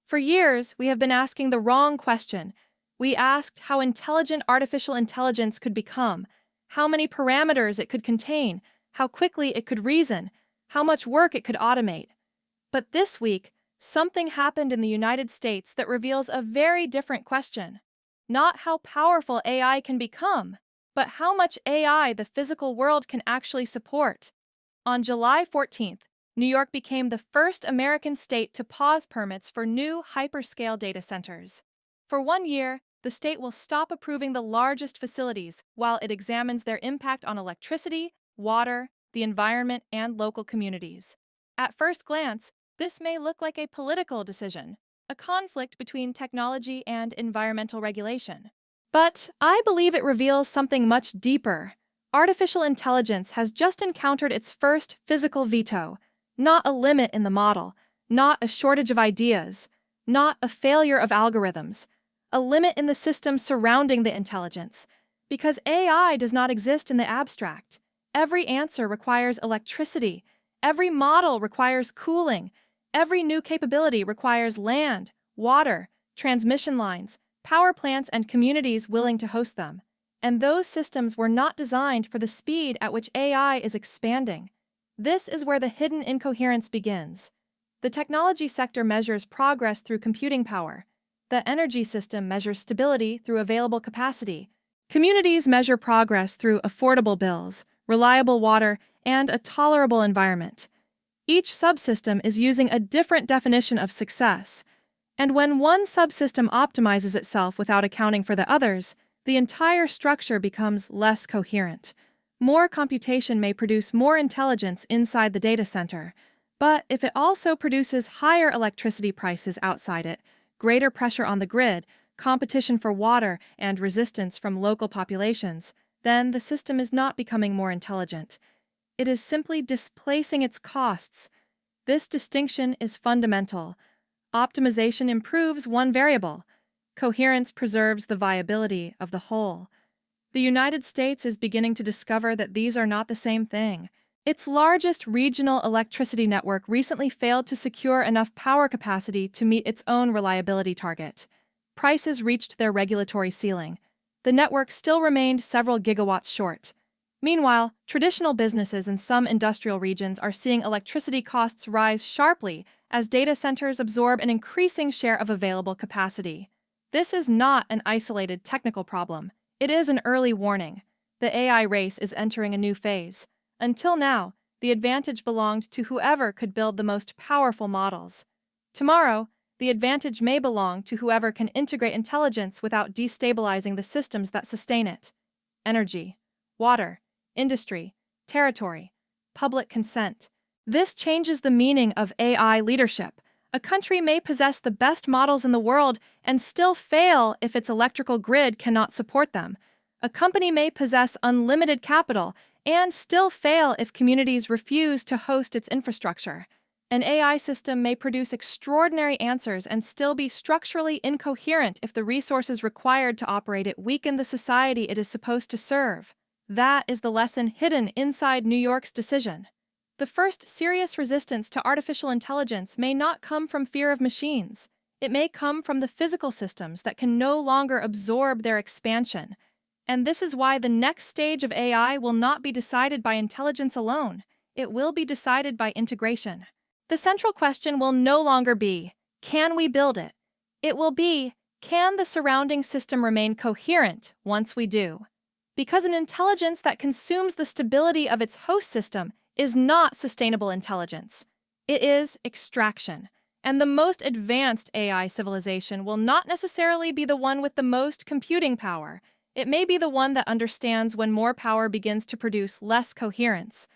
For years, we have been asking the wrong question. We asked how intelligent artificial intelligence could become, how many parameters it could contain, how quickly it could reason, how much work it could automate. But this week, something happened in the United States that reveals a very different question. Not how powerful AI can become, but how much AI the physical world can actually support. On July 14th, New York became the first American state to pause permits for new hyperscale data centers. For 1 year, the state will stop approving the largest facilities while it examines their impact on electricity, water, the environment, and local communities. At first glance, this may look like a political decision, a conflict between technology and environmental regulation. But I believe it reveals something much deeper. Artificial intelligence has just encountered its first physical veto, not a limit in the model, not a shortage of ideas, not a failure of algorithms, a limit in the system surrounding the intelligence. Because AI does not exist in the abstract. Every answer requires electricity, every model requires cooling, every new capability requires land, water, transmission lines, power plants, and communities willing to host them. And those systems were not designed for the speed at which AI is expanding. This is where the hidden incoherence begins. The technology sector measures progress through computing power. The energy system measures stability through available capacity. Communities measure progress through affordable bills, reliable water, and a tolerable environment. Each subsystem is using a different definition of success. And when one subsystem optimizes itself without accounting for the others, the entire structure becomes less coherent. More computation may produce more intelligence inside the data center, but if it also produces higher electricity prices outside it, greater pressure on the grid, competition for water, and resistance from local populations, then the system is not becoming more intelligent. It is simply displacing its costs. This distinction is fundamental. Optimization improves one variable. Coherence preserves the viability of the whole. The United States is beginning to discover that these are not the same thing. Its largest regional electricity network recently failed to secure enough power capacity to meet its own reliability target. Prices reached their regulatory ceiling. The network still remained several gigawatts short. Meanwhile, traditional businesses in some industrial regions are seeing electricity costs rise sharply as data centers absorb an increasing share of available capacity. This is not an isolated technical problem. It is an early warning. The AI race is entering a new phase. Until now, the advantage belonged to whoever could build the most powerful models. Tomorrow, the advantage may belong to whoever can integrate intelligence without destabilizing the systems that sustain it. Energy, water, industry, territory, public consent. This changes the meaning of AI leadership. A country may possess the best models in the world and still fail if its electrical grid cannot support them. A company may possess unlimited capital and still fail if communities refuse to host its infrastructure. An AI system may produce extraordinary answers and still be structurally incoherent if the resources required to operate it weaken the society it is supposed to serve. That is the lesson hidden inside New York's decision. The first serious resistance to artificial intelligence may not come from fear of machines. It may come from the physical systems that can no longer absorb their expansion. And this is why the next stage of AI will not be decided by intelligence alone. It will be decided by integration. The central question will no longer be, can we build it? It will be, can the surrounding system remain coherent once we do? Because an intelligence that consumes the stability of its host system is not sustainable intelligence. It is extraction. And the most advanced AI civilization will not necessarily be the one with the most computing power. It may be the one that understands when more power begins to produce less coherence,